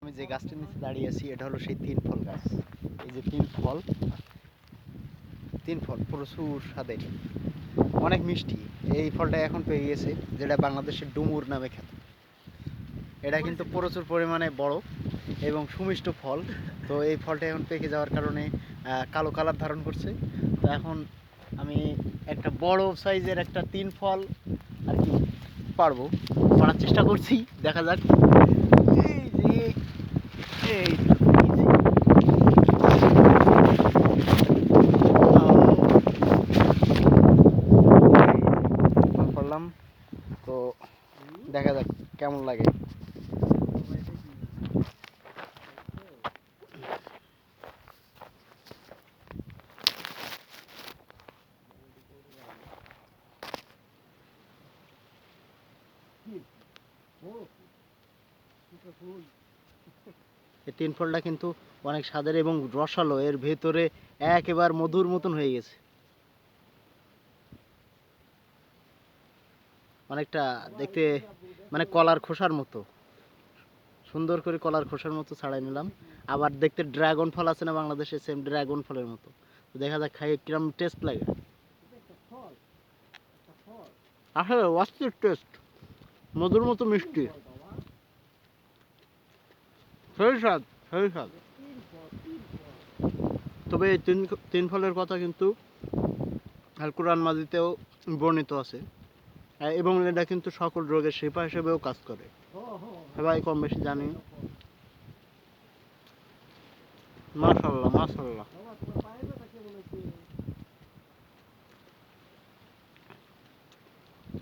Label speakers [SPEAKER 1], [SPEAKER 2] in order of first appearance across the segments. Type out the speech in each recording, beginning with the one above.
[SPEAKER 1] আমি যে গাছটির নিচে দাঁড়িয়ে আছি এটা হলো সেই তিন ফল গাছ। এই যে তিন ফল প্রচুর স্বাদের, অনেক মিষ্টি। এই ফলটা এখন পেয়ে গেছে, যেটা বাংলাদেশের ডুমুর নামে খ্যাত। এটা কিন্তু প্রচুর পরিমাণে বড় এবং সুমিষ্ট ফল। তো এই ফলটা এখন পেকে যাওয়ার কারণে কালো কালার ধারণ করছে। তো এখন আমি একটা বড় সাইজের একটা তিন ফল আর কি পারার চেষ্টা করছি, দেখা যাক। এই করলাম, তো দেখা যাক কেমন লাগে। এই তিন ফলটা কিন্তু অনেক স্বাদের এবং রসালো, এর ভেতরে একেবারে মধুর মতন হয়ে গেছে। অনেকটা দেখতে মানে কলার খোসার মতো, সুন্দর করে কলার খোসার মতো ছাড়াই নিলাম। আবার দেখতে ড্রাগন ফল আছে না বাংলাদেশে, সেম ড্রাগন ফলের মতো। দেখা যাক খাই কিরম টেস্ট লাগে। আসলে অস্থির টেস্ট, মধুর মতো মিষ্টি, সেই স্বাদ, সেই স্বাদ। তবে এই তিন ফলের কথা কিন্তু আল কোরআন মাজিদেও বর্ণিত আছে, এবং এটা কিন্তু সকল রোগের শিফা হিসেবেও কাজ করে, সবাই কম বেশি জানি। মাশাআল্লাহ মাশাআল্লাহ।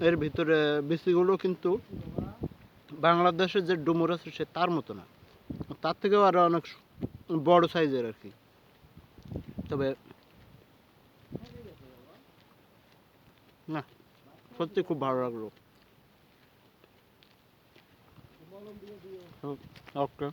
[SPEAKER 1] এর ভিতরে বিচিগুলো কিন্তু বাংলাদেশের যে ডুমুর আছে সে তার মতো না, তার থেকেও আরো অনেক বড় সাইজের আর কি। তবে না, সত্যি খুব ভালো লাগলো। ওকে।